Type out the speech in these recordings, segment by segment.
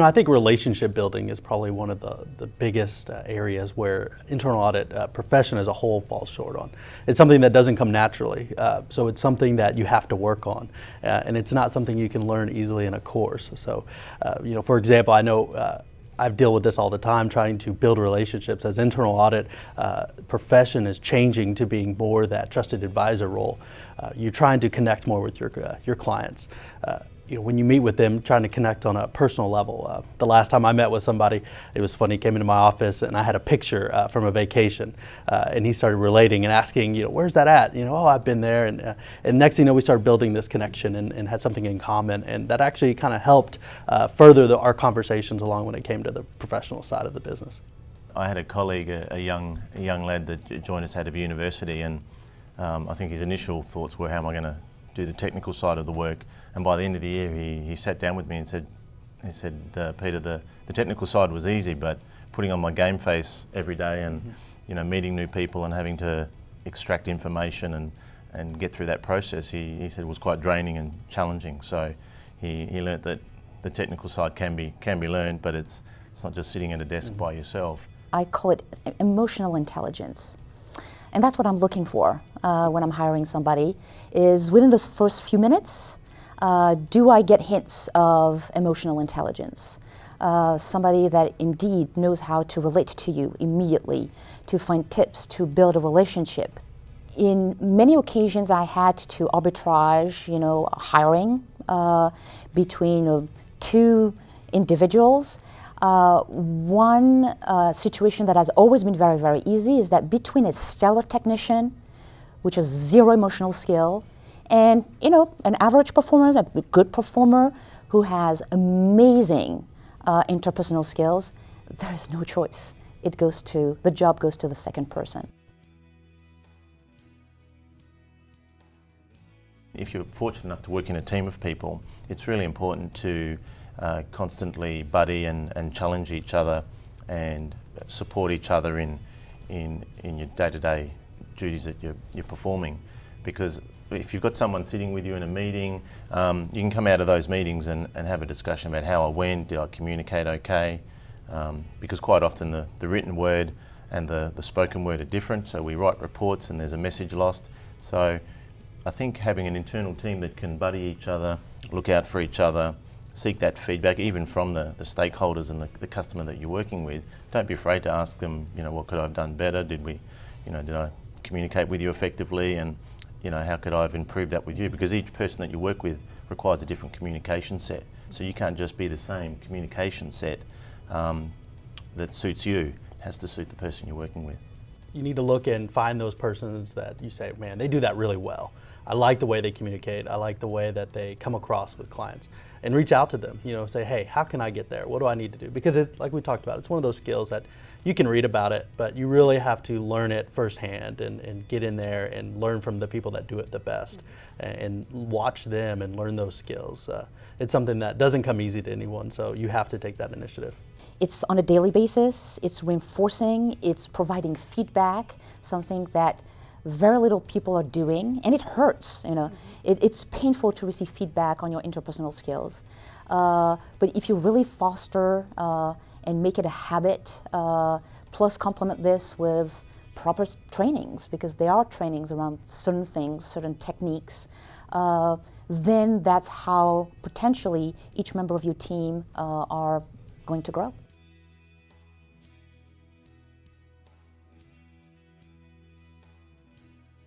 I think relationship building is probably one of the biggest areas where internal audit profession as a whole falls short on. It's something that doesn't come naturally, so it's something that you have to work on, and it's not something you can learn easily in a course. So, for example, I know I've dealt with this all the time, trying to build relationships. As internal audit profession is changing to being more that trusted advisor role. You're trying to connect more with your clients. When you meet with them, trying to connect on a personal level. The last time I met with somebody, it was funny, he came into my office and I had a picture from a vacation, and he started relating and asking, where's that at? Oh, I've been there, and next thing you know, we started building this connection and had something in common, and that actually kind of helped further our conversations along when it came to the professional side of the business. I had a colleague, a young lad that joined us out of university, and I think his initial thoughts were, how am I going to do the technical side of the work? And by the end of the year, he sat down with me and said, Peter, the technical side was easy, but putting on my game face every day and meeting new people and having to extract information and get through that process, he said it was quite draining and challenging. So he learnt that the technical side can be learned, but it's not just sitting at a desk by yourself. I call it emotional intelligence. And that's what I'm looking for when I'm hiring somebody, is within those first few minutes, do I get hints of emotional intelligence? Somebody that indeed knows how to relate to you immediately, to find tips, to build a relationship. In many occasions, I had to arbitrage, hiring between two individuals. One situation that has always been very, very easy is that between a stellar technician, which has zero emotional skill, and an average performer, a good performer who has amazing interpersonal skills, there is no choice. The job goes to the second person. If you're fortunate enough to work in a team of people, it's really important to constantly buddy and challenge each other and support each other in your day-to-day duties that you're performing. Because if you've got someone sitting with you in a meeting, you can come out of those meetings and have a discussion about how I went, did I communicate okay? Because quite often the written word and the spoken word are different, so we write reports and there's a message lost. So I think having an internal team that can buddy each other, look out for each other, seek that feedback even from the stakeholders and the customer that you're working with. Don't be afraid to ask them, what could I have done better? Did I communicate with you effectively? And how could I have improved that with you? Because each person that you work with requires a different communication set. So you can't just be the same communication set that suits you. It has to suit the person you're working with. You need to look and find those persons that you say, man, they do that really well. I like the way they communicate. I like the way that they come across with clients. And reach out to them, say, hey, how can I get there? What do I need to do? Because like we talked about, it's one of those skills that you can read about it, but you really have to learn it firsthand and get in there and learn from the people that do it the best and watch them and learn those skills. It's something that doesn't come easy to anyone, so you have to take that initiative. It's on a daily basis, it's reinforcing, it's providing feedback, something that very little people are doing, and it hurts. It's painful to receive feedback on your interpersonal skills. But if you really foster and make it a habit, plus complement this with proper trainings, because there are trainings around certain things, certain techniques, then that's how potentially each member of your team are going to grow.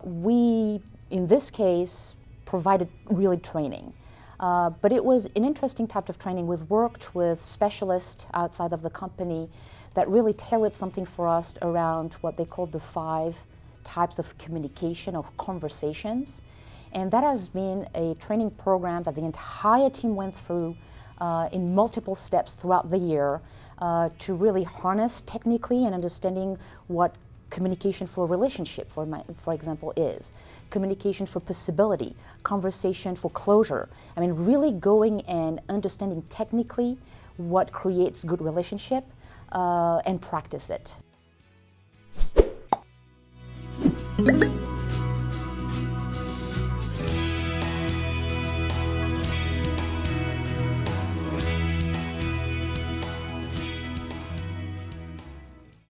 We, in this case, provided really training. But it was an interesting type of training. We've worked with specialists outside of the company that really tailored something for us around what they called the 5 types of communication or conversations. And that has been a training program that the entire team went through in multiple steps throughout the year to really harness technically and understanding what communication for a relationship, for example, is. Communication for possibility, conversation for closure. Really going and understanding technically what creates good relationship and practice it.